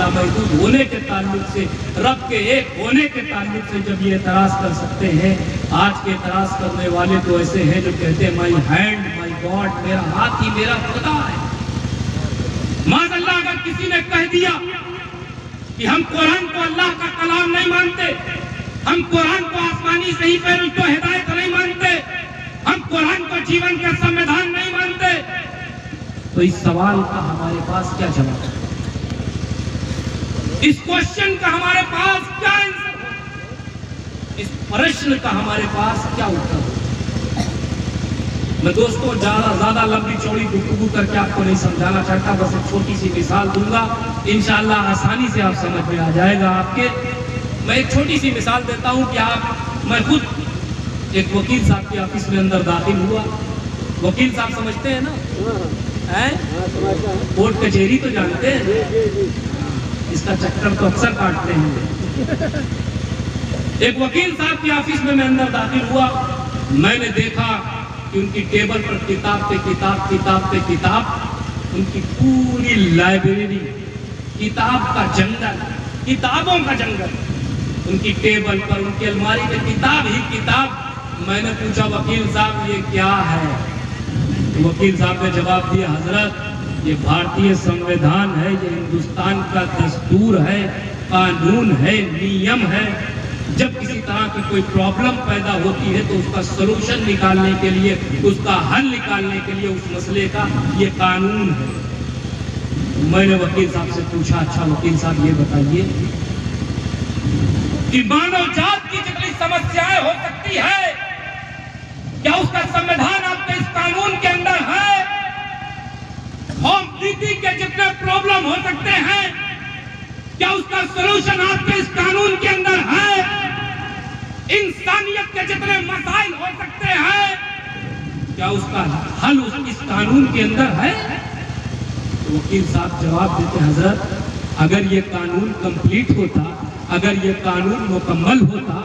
लामहदूद होने के ताल्लुक से, रब के एक होने के ताल्लुक से जब ये एतराज़ कर सकते हैं, आज के एतराज़ करने वाले तो ऐसे हैं जो कहते हैं माई हैंड माई गॉड, मेरा हाथ ही मेरा खुदा है। माज़अल्लाह अगर किसी ने कह दिया कि हम कुरान को अल्लाह का कलाम नहीं मानते, हम कुरान को आसमानी सही पर तो हिदायत नहीं मानते, हम कुरान को जीवन का संविधान नहीं मानते, तो इस सवाल का हमारे पास क्या जवाब है? इस क्वेश्चन का हमारे पास क्या आंसर है? इस प्रश्न का हमारे पास क्या उत्तर है? मैं दोस्तों ज्यादा लंबी चौड़ी गुफ्तगू करके आपको नहीं समझाना चाहता, बस एक छोटी सी मिसाल दूंगा, इंशाअल्लाह आसानी से आप समझ में आ जाएगा आपके। मैं एक छोटी सी मिसाल देता हूं कि मैं खुद एक वकील साहब के ऑफिस में अंदर दाखिल हुआ। वकील साहब समझते हैं ना, कोर्ट कचहरी तो जानते हैं, इसका चक्कर तो अक्सर काटते हैं। एक वकील साहब के ऑफिस में मैं अंदर दाखिल हुआ। मैंने देखा कि उनकी टेबल पर किताब पे किताब, किताब पे किताब, उनकी पूरी लाइब्रेरी, किताब का जंगल, किताबों का जंगल, उनकी टेबल पर, उनकी अलमारी में किताब ही किताब। मैंने पूछा वकील साहब ये क्या है? तो वकील साहब ने जवाब दिया, हजरत ये भारतीय संविधान है, ये हिंदुस्तान का दस्तूर है, कानून है, नियम है। जब किसी तरह की कोई प्रॉब्लम पैदा होती है तो उसका सलूशन निकालने के लिए, उसका हल निकालने के लिए उस मसले का ये कानून है। मैंने वकील साहब से पूछा, अच्छा वकील साहब ये बताइए कि मानव जात की जितनी समस्याएं हो सकती है, क्या उसका संविधान आपके इस कानून के अंदर है? होम नीति के जितने प्रॉब्लम हो सकते हैं, क्या उसका सलूशन आपके इस कानून के अंदर है? इंसानियत के जितने मसाइल हो सकते हैं, क्या उसका हल इस कानून के अंदर है? तो वकील साहब जवाब देते, हजरत अगर ये कानून कंप्लीट होता, अगर ये कानून मुकम्मल होता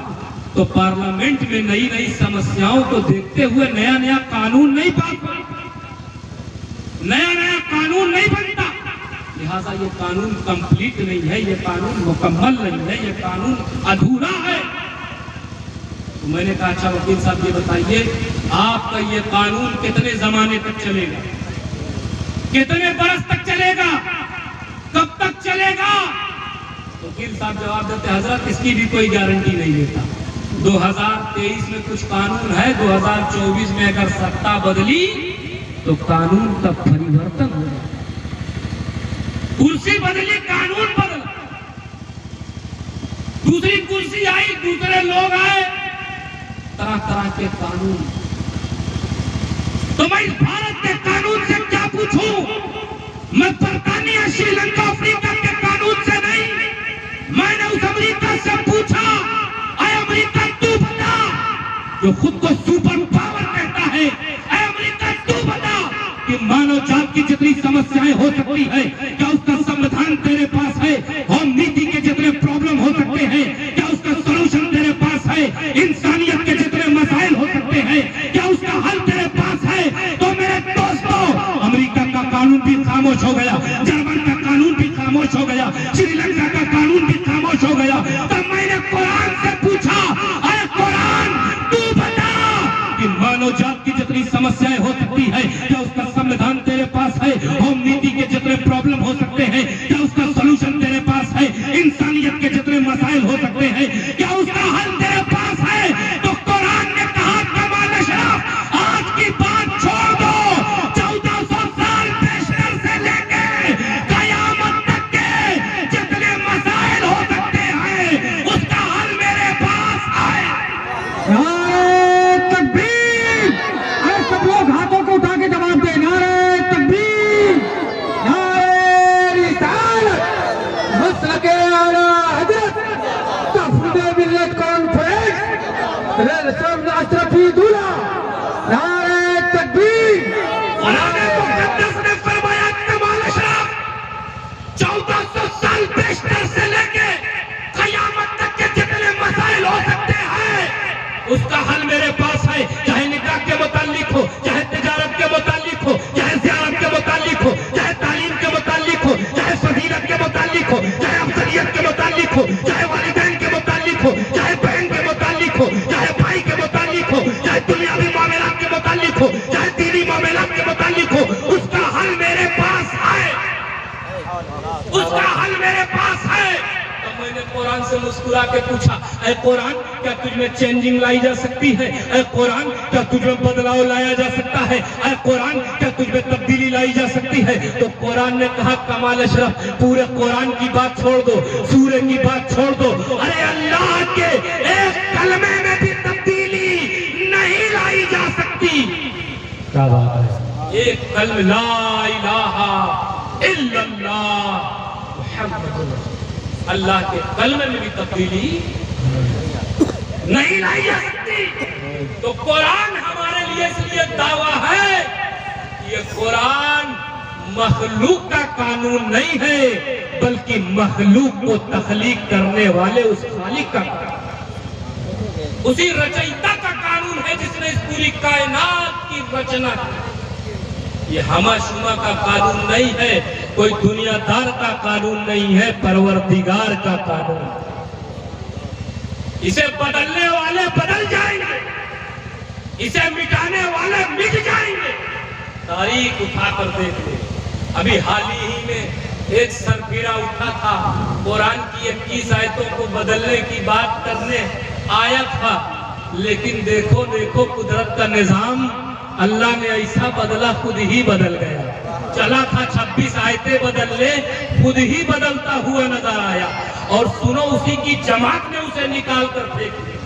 तो पार्लियामेंट में नई नई समस्याओं को देखते हुए नया नया कानून नहीं बनता, नया नया कानून नहीं बनता। लिहाजा ये कानून कंप्लीट नहीं है, ये कानून मुकम्मल नहीं है, ये कानून अधूरा है। तो मैंने कहा अच्छा वकील साहब ये बताइए आपका ये कानून कितने जमाने तक चलेगा, कितने बरस तक चलेगा, कब तक चलेगा? वकील साहब जवाब देते, हजरत इसकी भी कोई गारंटी नहीं देता। 2023 में कुछ कानून है, 2024 में अगर सत्ता बदली तो कानून का परिवर्तन हो जाए। कुर्सी बदली, कानून बदला, दूसरी कुर्सी आई, दूसरे लोग आए, तरह तरह के कानून। तो मैं इस भारत के कानून से क्या पूछूं? मैं बर्तानिया, श्रीलंका, अफ्रीका के कानून से नहीं, मैंने उस अमेरिका से पूछा, अरे अमेरिका तू बता, जो खुद को सुपर पावर कहता है, अरे अमेरिका तू बता कि मानव जात की जितनी समस्याएं हो सकती है, क्या उसका संविधान तेरे पास है? होम नीति के जितने प्रॉब्लम हो सकते हैं, क्या उसका सलूशन तेरे पास है? इंसानियत के जितने मसाइल हो सकते हैं, क्या उसका हल तेरे पास है? तो मेरे दोस्तों, अमेरिका का कानून भी खामोश हो गया, जर्मन का कानून भी खामोश हो गया, श्रीलंका का कानून भी खामोश हो गया। तब मैंने कुरान से पूछा, अरे कुरान तू बता कि मानव जात की जितनी समस्याएं हो सकती है, क्या उसका संविधान तेरे पास है? होम नीति के जितने प्रॉब्लम हो सकते हैं, क्या उसका सलूशन तेरे पास है? इंसानियत के जितने मसाइल हो सकते हैं, क्या उसका हल तेरे पास है? तो कुरान ने कहा, कमाल अशरफ, आज की बात छोड़ दो, 1400 साल पेशतर से लेके कयामत तक के जितने मसाइल हो सकते हैं, उसका हल मेरे पास है। तकबीर! अरे सब लोग हाथों को उठा के जवाब दे, नारे तकबीर, नारे रिसालत, मसलके आला हजरत, तफरीद मिल्लत कॉन्फ्रेंस, रसूल अशरफी दूल्हा, नारे तकबीर। कुरान मुक़द्दस ने फरमाया, कमाल अशरफ, 1400 साल पेशतर से लेके कयामत तक के जितने मसाइल हो सकते हैं, उसका हल मेरे पास है। चाहे निकाह के मुताल्लिक हो, चाहे तिजारत के मुताल्लिक हो, चाहे ज़ियारत के मुताल्लिक हो, चाहे तालीम के मुताल्लिक हो, चाहे फजीलत के मुताल्लिक हो, चाहे अफसरियत के मुतालिक हो, चाहे वालिदैन के मुतालिक हो, चाहे बहन के मुतालिक हो, चाहे भाई के मुतालिक हो, चाहे दुनियावी मामलात के मुतालिक हो, चाहे दीनी मामलात के मुतालिक हो, उसका हल मेरे पास है, उसका हल मेरे पास है। तो मैंने कुरान से मुस्कुरा के पूछा, ऐ कुरान क्या तुझ में चेंजिंग लाई जा सकती है? ऐ कुरान क्या तुझ में बदलाव लाया जा सकता है? ऐ कुरान क्या तुझ में तब्दीली लाई जा सकती है? तो कुरान ने कहा, कमाल अशरफ, पूरे कुरान की बात छोड़ दो, सूरे की बात छोड़ दो, अरे अल्लाह के एक कलमे में भी तब्दीली नहीं लाई जा सकती। क्या बात है, एक कलम ला इलाहा इल्लल्लाह मुहम्मदुर रसूलुल्लाह, अल्लाह के कलमे में भी तब्दीली नहीं लाई जा सकती। तो कुरान हमारे लिए इसलिए दावा है, ये कुरान मखलूक का कानून नहीं है, बल्कि मखलूक को तख्लीक करने वाले उस खालिक का कानून, उसी रचयिता का कानून है जिसने इस पूरी कायनात की रचना की। ये हमा शुमा का कानून नहीं है, कोई दुनियादार का कानून नहीं है, परवरदिगार का कानून। इसे बदलने वाले बदल जाएंगे, इसे मिटाने वाले मिट जाएंगे। तारीख उठाकर देख ले, अभी हाल ही में एक सरफिरा उठा था, कुरान की 21 आयतों को बदलने की बात करने आया था, लेकिन देखो देखो कुदरत का निजाम, अल्लाह ने ऐसा बदला, खुद ही बदल गया। चला था 26 आयतें बदलने, खुद ही बदलता हुआ नजर आया। और सुनो, उसी की जमात ने उसे निकाल कर फेंक दिया।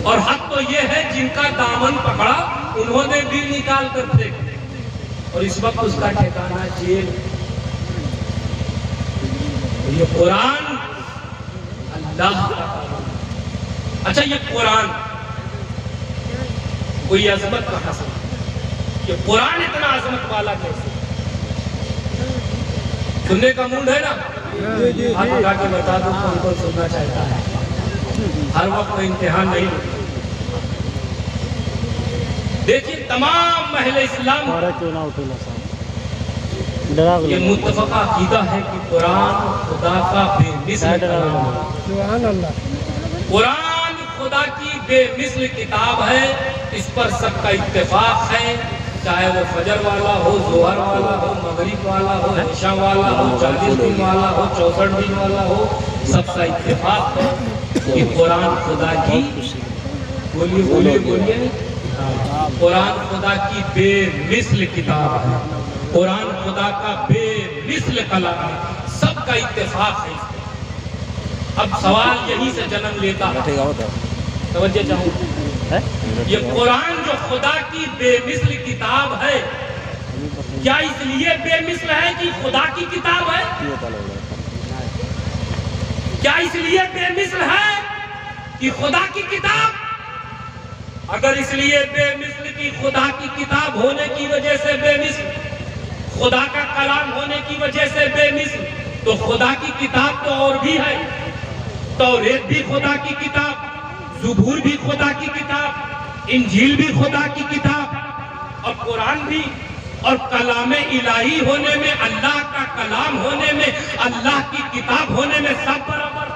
और हद तो ये है, जिनका दामन पकड़ा उन्होंने भी निकाल कर फेंक दिया, और इस वक्त उसका ठिकाना जेल। ये कुरान अल्लाह का कानून। अच्छा, ये कुरान कोई अजमत कहां से? ये कुरान इतना अजमत वाला कैसे? सुनने का मूड है ना? हाथ उठा के बता दो कौन कौन सुनना चाहता है। हर वक्त इम्तिहान नहीं। देखिए, तमाम महले इस्लाम ये मुत्तफका अकीदा है कि कुरान खुदा का बेमिसल कलाम है। कुरान खुदा की बेमिसल किताब है, इस पर सबका इत्तेफाक है। चाहे वो फजर वाला हो, जोहर वाला हो, मगरिब वाला हो, इशा वाला हो, 40 दिन वाला हो, 64 दिन वाला हो, सबका इत्तेफाक है कि कुरान खुदा की, बोलिए बोलिए बोलिए, कुरान खुदा की बेमिसल किताब है, कुरान खुदा का बेमिसल कलाम है, सबका इत्तेफाक है। अब सवाल यहीं से जन्म लेता है, तवज्जो चाहूँ, ये कुरान जो खुदा की बेमिसल किताब है, क्या इसलिए बेमिसल है कि खुदा की किताब है? क्या इसलिए बेमिसल है कि खुदा की किताब? अगर इसलिए बेमिसल की खुदा की किताब होने की वजह से बेमिसल, खुदा का कलाम होने की वजह से बेमिसल, तो खुदा की किताब तो और भी है। तौरेत भी खुदा की किताब, ज़ुबूर भी खुदा की किताब, इंजील भी खुदा की किताब, और कुरान भी। और कलाम इलाही होने में, अल्लाह का कलाम होने में, अल्लाह की किताब होने में सब बराबर।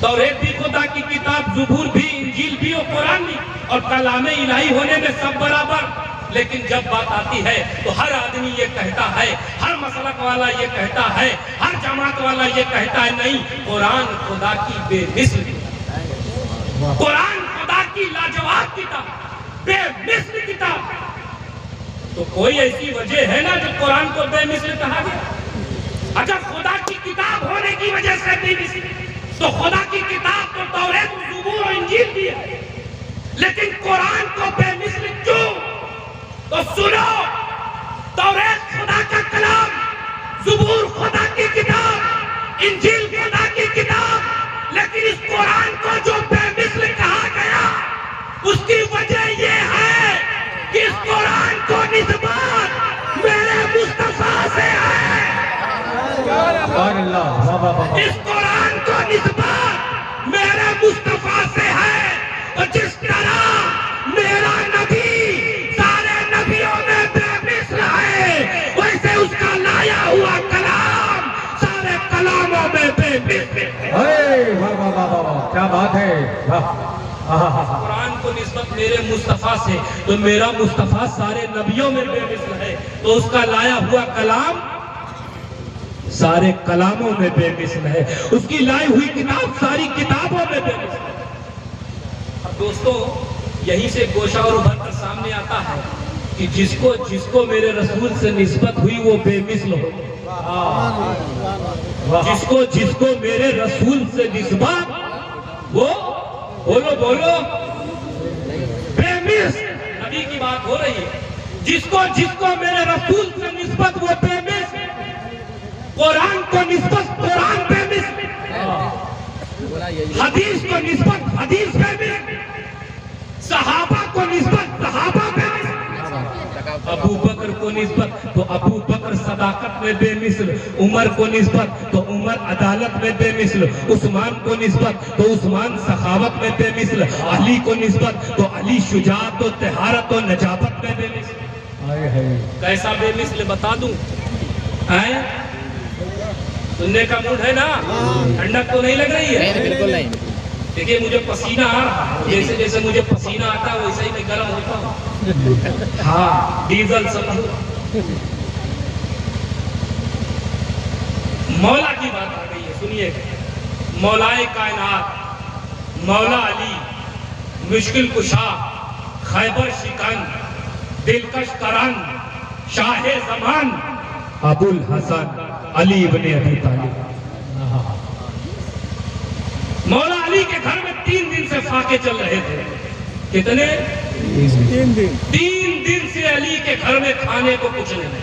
तौरेत भी खुदा की किताब, ज़ुबूर भी, इंजील भी और कुरान भी, और कलाम इलाही होने में सब बराबर। लेकिन जब बात आती है तो हर आदमी ये कहता है, हर मसलक वाला ये कहता है, हर जमात वाला ये कहता है, नहीं, कुरान खुदा की बेमिसल, कुरान खुदा की लाजवाब किताब, बेमिसल किताब। तो कोई ऐसी वजह है ना जो कुरान को बेमिसल कहा गया? अच्छा, खुदा की किताब होने की वजह से बेमिसल, तो खुदा की किताब तो तौरेत, ज़ुबूर और इंजील भी है, लेकिन कुरान को बेमिसल क्यों? तो सुनो, तौरेत खुदा का कलाम, ज़ुबूर खुदा की किताब, इंजील खुदा की किताब, लेकिन इस कुरान को जो बेमिसल कहा गया, उसकी वजह ये है कि इस कुरान को निस्बत मेरे मुस्तफा से है। इस कुरान को निस्बत मेरे मुस्तफा से है। और जिस तरह मेरा नबी सारे नबियों में बेमिसल है, वैसे उसका लाया हुआ कलाम बेमिसल। वाह वाह वाह वाह वाह, क्या बात है, वाह। कुरान को निस्बत मेरे मुस्तफा से, तो मेरा मुस्तफा सारे नबियों में बेमिसल है, तो उसका लाया हुआ कलाम सारे कलामों में बेमिसल है, उसकी लाई हुई किताब सारी किताबों में बेमिसल है। अब दोस्तों, यहीं से गोशा और उभर कर सामने आता है कि जिसको जिसको मेरे रसूल से निस्बत हुई वो बेमिसल हो। जिसको जिसको मेरे रसूल से निस्बत, वो बोलो बोलो बेमिसल। नबी की बात हो रही है। जिसको जिसको मेरे रसूल से निस्बत वो बेमिसल, कुरान को निस्बत कुरान बेमिसल, हदीस को निस्बत हदीस बेमिसल, सहाबा को निस्बत सहाबा बेमिसल, अबू बकर को निस्बत तो अबू बकर सदाकत में बेमिसल, उमर को निस्बत तो उमर अदालत में बेमिसल, उस्मान को निस्बत तो उस्मान सखावत में बेमिसल, अली को निस्बत तो अली शुजाअत और तहारत और नजाबत में बेमिसल। कैसा बेमिसल बता दूं? सुनने का मूड है ना? ठंडक तो नहीं लग रही है? बिल्कुल नहीं। देखिए, मुझे पसीना आ रहा है, जैसे जैसे मुझे पसीना आता है वैसे ही मैं गर्म होता हूँ। हाँ, डीजल समझो। मौला की बात आ गई है, सुनिए। मौलाए कायनात मौला अली, मुश्किल कुशा, खैबर शिकन, दिलकश करन, शाहे जमान, अबुल हसन अली इब्ने अबी तालिब। मौला अली के घर में 3 दिन से फाके चल रहे थे। कितने? 3 दिन से अली के घर में खाने को कुछ नहीं।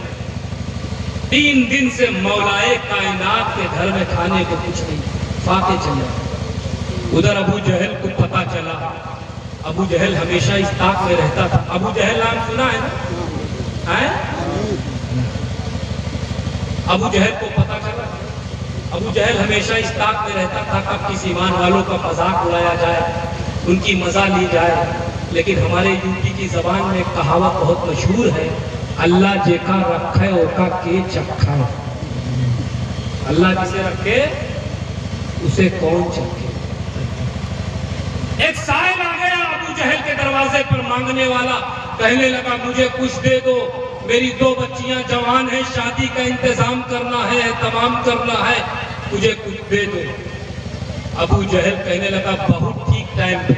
3 दिन से मौलाए कायनात के घर में खाने को कुछ नहीं, फाके चल रहे। उधर अबू जहल को पता चला। अबू जहल हमेशा इस ताक में रहता था। अबू जहल नाम सुना है ना? अबू जहल को पता चला। अबू जहल हमेशा इस ताक में रहता था कब किस ईमान वालों का मजाक उड़ाया जाए, उनकी मजा ली जाए। लेकिन हमारे यूपी की जबान में कहावत बहुत मशहूर है, अल्लाह जेका रखे ओका के चखा। अल्लाह जिसे रखे उसे कौन चखे। एक साहिब आ गया अबू जहल के दरवाजे पर मांगने वाला, कहने लगा मुझे कुछ दे दो, मेरी 2 बच्चियां जवान हैं, शादी का इंतजाम करना है, तमाम करना है, मुझे कुछ दे दो। अबू जहल कहने लगा बहुत ठीक टाइम पे।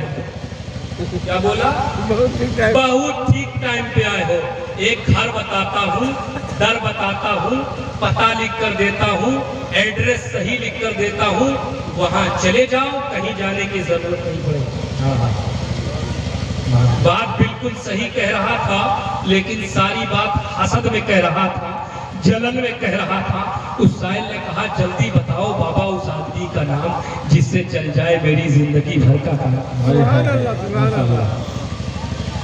क्या बोला? बहुत ठीक टाइम पे आए हो। एक घर बताता हूँ, दर बताता हूँ, पता लिख कर देता हूँ, एड्रेस सही लिख कर देता हूँ, वहां चले जाओ, कहीं जाने की जरूरत नहीं पड़ेगी। बात बिल्कुल सही कह रहा था, लेकिन सारी बात हसद में कह रहा था, जलन में कह रहा था। उस साहिल ने कहा जल्दी बताओ बाबा उस आदमी का नाम जिससे चल जाए मेरी जिंदगी भर का काम।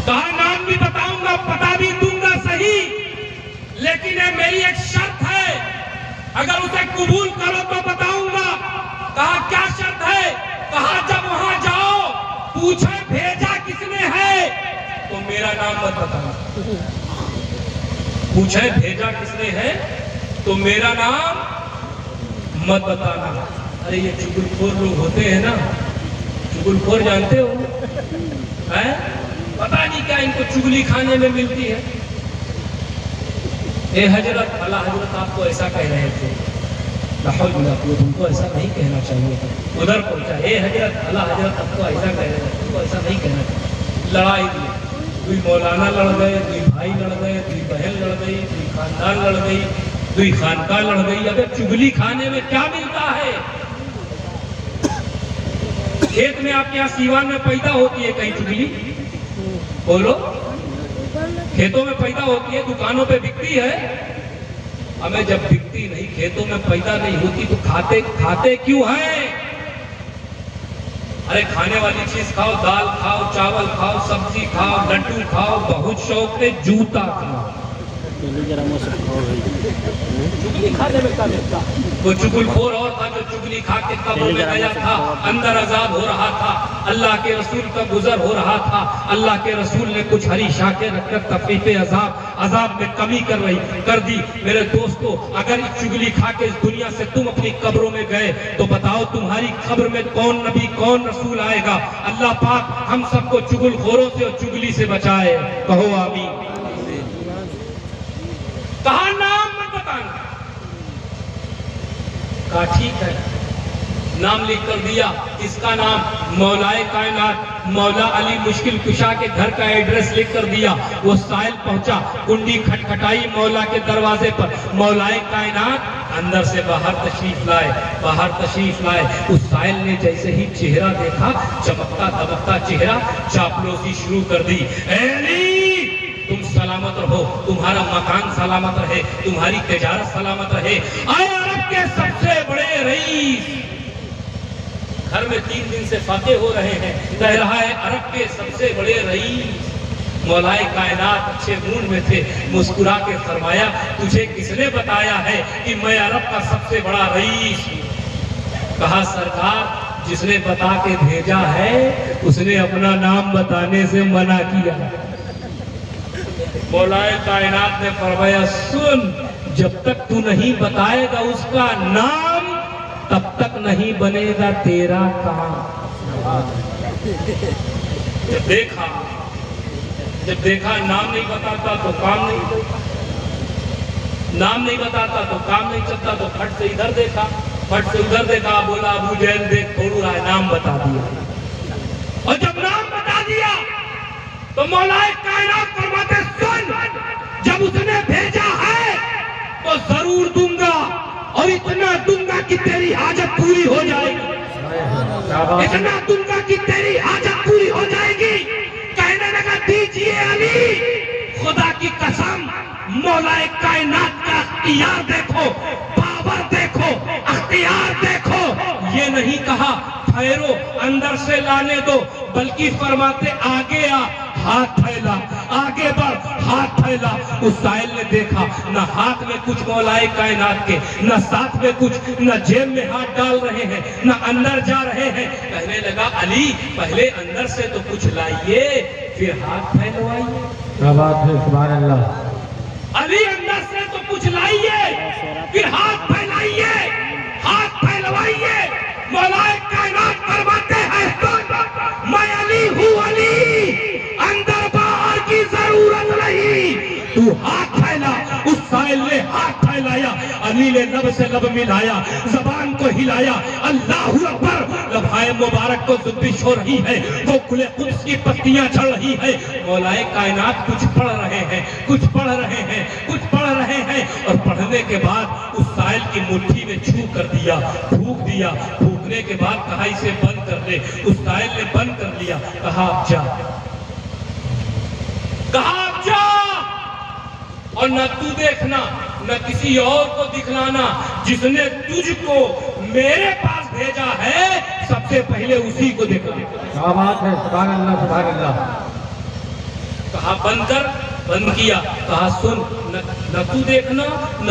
कहा नाम भी बताऊंगा, पता भी दूंगा सही, लेकिन ये मेरी एक शर्त है, अगर उसे कबूल करो तो बताऊंगा। कहा क्या शर्त है? कहा जब वहां जाओ पूछे भेजा किसने है तो मेरा नाम मत बताना। पूछे भेजा किसने है तो मेरा नाम मत बताना। अरे ये चुगलखोर लोग होते हैं ना, चुगलखोर जानते हो हैं? पता नहीं क्या इनको चुगली खाने में मिलती है। ए हजरत, अला हजरत आपको ऐसा कह रहे थे, तुमको ऐसा नहीं कहना चाहिए था। उधर पहुंचा, ए हजरत, अला हजरत आपको ऐसा कह रहे थे, तुमको ऐसा नहीं कहना चाहिए। लड़ाई दी, 2 मौलाना लड़ गए, 2 भाई लड़ गए, 2 बहन लड़ गई, 2 खानदान लड़ गई, 2 खानका लड़ गई। अगर चुगली खाने में क्या मिलता है? खेत में आपके यहाँ सीवान में पैदा होती है कहीं चुगली? बोलो, खेतों में पैदा होती है, दुकानों पे बिकती है। हमें जब बिकती नहीं, खेतों में पैदा नहीं होती तो खाते क्यों हैं? अरे खाने वाली चीज खाओ, दाल खाओ, चावल खाओ, सब्जी खाओ, लड्डू खाओ, बहुत शौक से जूता खाओ। चुगली खाने में क्या मिलता? वो चुगलखोर और था जो चुगली खा के कब्र में गया था, अंदर अजाब हो रहा था, अल्लाह के रसूल का गुजर हो रहा था। अल्लाह के रसूल ने कुछ हरी शाखें रखकर तफरीफे अजाब में कमी कर दी। मेरे दोस्तों, अगर इस चुगली खा के इस दुनिया से तुम अपनी कब्रों में गए तो बताओ तुम्हारी कब्र में कौन नबी कौन रसूल आएगा? अल्लाह पाक हम सबको चुगलखोरों से और चुगली से बचाए। कहो आमीन। कहा नाम मत बताना, कहा ठीक है, नाम लिख कर दिया। इसका नाम मौलाए कायनात मौला अली मुश्किल कुशा के घर का एड्रेस लिख कर दिया। वो साहिल पहुंचा, कुंडी खटखटाई मौला के दरवाजे पर। मौलाए कायनात अंदर से बाहर तशरीफ लाए। उस साहिल ने जैसे ही चेहरा देखा, चमकता दमकता चेहरा, चापलूसी शुरू कर दी। तुम सलामत रहो, तुम्हारा मकान सलामत रहे, तुम्हारी तिजारत सलामत रहे। आए अरब के सबसे बड़े रईस घर में 3 दिन से फाके हो रहे हैं, कह रहा है अरब के सबसे बड़े रईस। मौलाए कायनात अच्छे मूड में थे, मुस्कुरा के फरमाया, तुझे किसने बताया है कि मैं अरब का सबसे बड़ा रईस हूं? कहा सरकार, जिसने बता के भेजा है उसने अपना नाम बताने से मना किया। मौलाए कायनात ने फरमाया, सुन, जब तक तू नहीं बताएगा उसका नाम तब तक नहीं बनेगा तेरा काम। जब देखा नाम नहीं बताता तो काम नहीं चलता, नाम नहीं बताता तो काम नहीं चलता, तो फट से इधर देखा, फट से उधर देखा, बोला अबू जहल देख थोड़ू रहा है, नाम बता दिया। और जब नाम बता दिया तो मौलाए कायनात फरमाते, सुन, जब उसने भेजा है तो जरूर दूंगा, और इतना दूंगा कि तेरी हाजत पूरी हो जाएगी, इतना दूंगा कि तेरी हाजत पूरी हो जाएगी। कहने लगा, दीजिए अली, खुदा की कसम, मौलाए कायनात का अख्तियार देखो, पावर देखो, अख्तियार देखो। ये नहीं कहा ठहरो अंदर से लाने दो, बल्कि फरमाते आगे आ, हाथ फैला, आगे बढ़, हाथ फैला। उस साहिल ने देखा, न हाथ में कुछ मौलाए कायनात के, न साथ में कुछ, न जेब में हाथ डाल रहे हैं, न अंदर जा रहे हैं। कहने लगा, अली पहले अंदर से तो कुछ लाइए, फिर हाथ फैलवाइए। क्या बात है, सुभान अल्लाह। अली अंदर से तो कुछ लाइए, फिर हाथ फैलाइए, हाथ फैलवाइए। मौलाए कायनात फरमाते हैं, मैं अली हूँ, अली, अंदर बाहर की जरूरत नहीं, तू हाथ फैला। उस साहिल ने हाथ फैलाया, अली ने लब से लब मिलाया, जबान को हिलाया, अल्लाहु अकबर। लम्हाए मुबारक को जुबिश हो रही है, वो खुले कुद्स की पत्तियां चढ़ रही है। मौलाए कायनात कुछ पढ़ रहे हैं, कुछ पढ़ रहे हैं, कुछ पढ़ रहे हैं, और पढ़ने के बाद उस साहिल की मुट्ठी में छू कर दिया, फूंक दिया। फूंकने के बाद कहा, इसे बंद कर दे। उस साहिल ने बंद कर लिया। कहा, आप जा, कहा आप जा, और न तू देखना, न किसी और को दिखलाना। जिसने तुझको मेरे पास भेजा है, सबसे पहले उसी को दिखलाना। क्या बात है, सुभान अल्लाह, सुभान अल्लाह। कहा बंद कर, बंद किया। कहा सुन, न तू देखना, न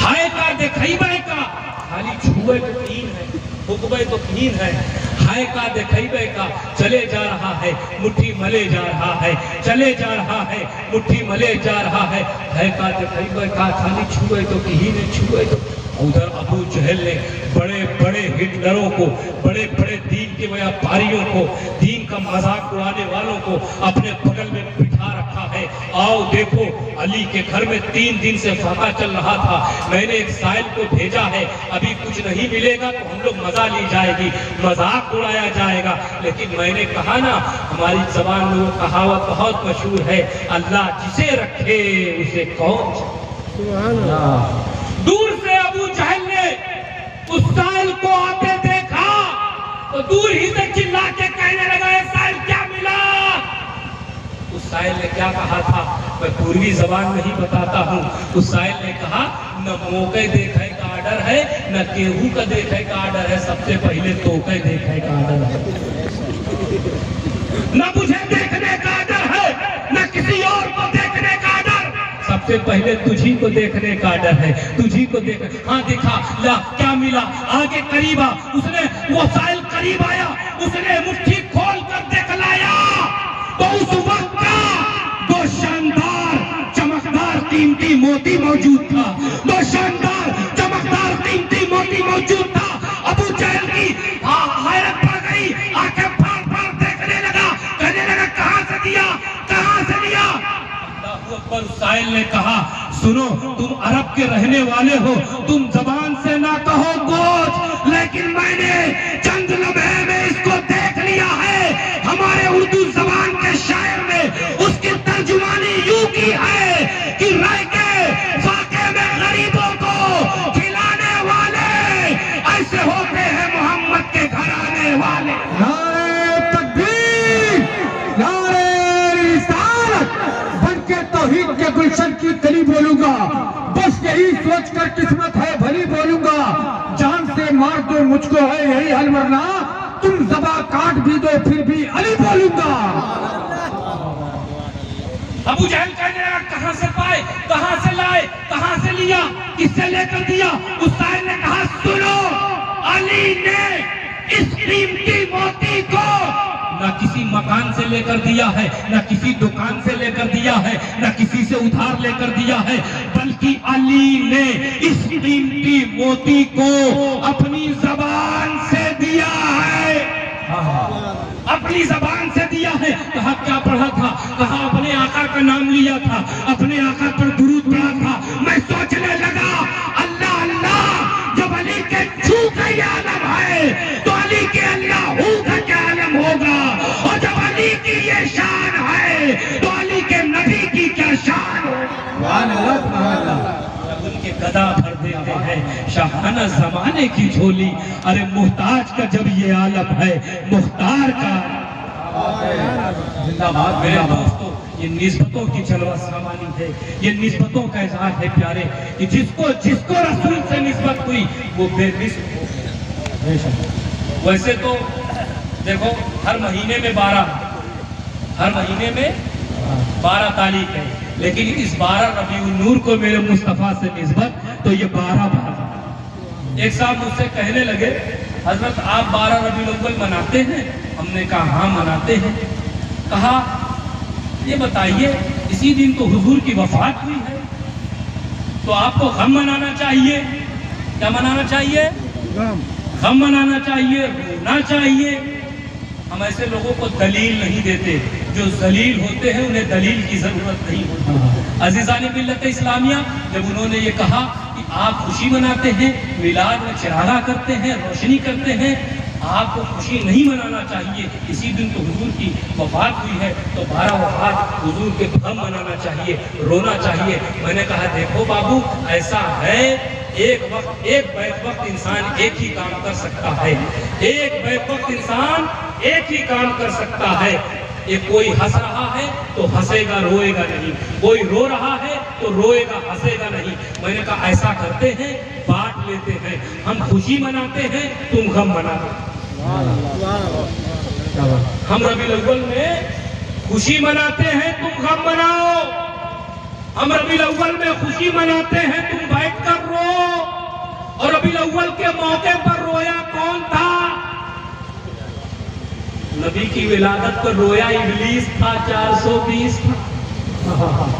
हाय का देखैबे का, खाली छुए तो तीन है, फुकबे तो तीन है। हाय का देखैबे का, चले जा रहा है, मुट्ठी मले जा रहा है, चले जा रहा है, मुट्ठी मले जा रहा है। हाय का देखैबे का, खाली छुए तो कहीं ने छुए तो। उधर अबू जहल ने बड़े बड़े हिटलरों को, बड़े बड़े दीन के व्यापारियों को, दीन का मजाक उड़ाने वालों को अपने बगल में बिठा रखा है। आओ देखो, अली के घर में 3 दिन से फाका चल रहा था, मैंने एक साहिल को भेजा है, अभी कुछ नहीं मिलेगा तो हम लोग मजा ली जाएगी, मजाक उड़ाया जाएगा। लेकिन मैंने कहा ना, हमारी जबान में वो कहावत बहुत मशहूर है, अल्लाह जिसे रखे उसे कौन। दूर से अबू जहल ने उस साहिल को आते देखा तो दूर ही से चिल्ला के कहने लगा, साहिल क्या मिला? उस साहिल ने क्या कहा था, मैं पूर्वी जबान नहीं बताता हूँ। उस साहिल ने कहा, न मौके देखे का आर्डर है, न केहू का देखे का आर्डर है, सबसे पहले तोके देखे का आर्डर है। न मुझे देखने का आर्डर है, न किसी और को देखने का आर्डर, सबसे सबसे पहले तुझी को देखने का डर है, तुझी को देख। हाँ देखा, ला क्या मिला, आगे करीब आ, उसने वो साइल करीब आया, उसने मुट्ठी खोल कर दिखलाया तो उस वक्त दो शानदार चमकदार कीमती मोती मौजूद था, दो शानदार चमकदार कीमती मोती मौजूद था। अबू जहल की हैरत बढ़ गई, आंखें फाड़ फाड़ देखने लगा, कहने लगा कहां से दिया, कहां से दिया। अल्लाहू अकबर। साहिल ने कहा सुनो, तुम अरब के रहने वाले हो, तुम जबान से ना कहो गोश, लेकिन मैंने चंद लम्हे में इसको देख लिया है। हमारे उर्दू जबान के शायर ने उसकी तर्जुमानी यूं की है कि राय के वाक़े में गरीबों को खिलाने वाले ऐसे होते हैं मोहम्मद के घर आने वाले। नारे तकबीर, नारे रिसालत, बनके तौहीद के गुलशन की कली बोलूंगा, बस यही सोच कर किस्मत है भली बोलूंगा। जान से मार दो मुझको है यही हल, वरना तुम ज़बा काट भी दो फिर भी अली बोलूंगा। अबू जहल कहने लगा कहां से पाए, कहां से लाए, कहां से लिया, किससे लेकर दिया। उस साहिल ने कहा सुनो, अली ने इस कीमती मोती को न किसी मकान से लेकर दिया है, न किसी दुकान से लेकर दिया है, न किसी से उधार लेकर दिया है, बल्कि अली ने इस कीमती मोती को अपनी जबान से दिया है, अपनी जबान से दिया है। कहा क्या पढ़ा था, कहा अपने आका का नाम लिया था, अपने आका पर दुरूद पढ़ा था। मैं सोचने लगा अल्लाह अल्लाह, जब अली के छू का ये आलम है तो अली के अल्लाह हू का क्या आलम होगा, और जब अली की ये शान है तो अली के नबी की क्या शान होगा। उनके गदा भर देते हैं शाहाना जमाने की झोली। अरे मुहताज का जब ये आलम है, मुख्तार का जिंदाबाद। मेरे दोस्तों, ये निस्बतों की चलवा सामानी है, ये निस्बतों का इजहार है प्यारे, कि जिसको रसूल से निस्बत हुई वो बेनिस्बत हो गया। वैसे तो देखो हर महीने में 12 तारीख है, लेकिन इस 12 रबीउल नूर को मेरे मुस्तफा से निस्बत तो ये 12 बार। एक साहब मुझसे कहने लगे हजरत आप 12 रबीउल अव्वल मनाते हैं? हमने कहा हाँ मनाते हैं। कहा ये बताइए इसी दिन तो हुजूर की वफात हुई है, तो आपको गम मनाना चाहिए। क्या मनाना चाहिए? गम मनाना चाहिए, रोना चाहिए। हम ऐसे लोगों को दलील नहीं देते, जो दलील होते हैं उन्हें दलील की जरूरत नहीं होती। अजीज़ान मिल्लत इस्लामिया, जब उन्होंने ये कहा कि आप खुशी मनाते हैं, मिलाद में चिरागा करते हैं, रोशनी करते हैं, आपको खुशी नहीं मनाना चाहिए, इसी दिन तो हुजूर की वफात हुई है, तो 12 वफात हुजूर के गम मनाना चाहिए, रोना चाहिए। मैंने कहा देखो बाबू, ऐसा है एक बैक वक्त इंसान एक ही काम कर सकता है, एक बैक वक्त इंसान एक ही काम कर सकता है। ये कोई हंस रहा है तो हंसेगा रोएगा नहीं, कोई रो रहा है तो रोएगा हंसेगा नहीं। मैंने कहा ऐसा करते हैं, बांट लेते हैं, हम खुशी मनाते हैं, तुम गम मनाते। हम रबीउल अव्वल में खुशी मनाते हैं, तुम गम मनाओ। हम रबीउल अव्वल में खुशी मनाते हैं, तुम बैठ कर रो। और रबीउल अव्वल के मौके पर रोया कौन था? नबी की विलादत पर रोया इब्लीस था, 420 था।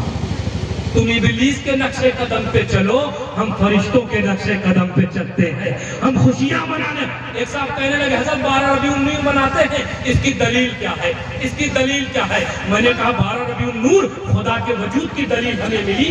तुम इब्लीस के नक्शे कदम पे चलो, हम फरिश्तों के नक्शे कदम पे चलते हैं। हम खुशियां मनाने। एक साहब कहने लगे हज़रत 12 रबीउल नूर मनाते हैं, इसकी दलील क्या है, इसकी दलील क्या है? मैंने कहा 12 रबीउल नूर खुदा के वजूद की दलील हमें मिली। अभी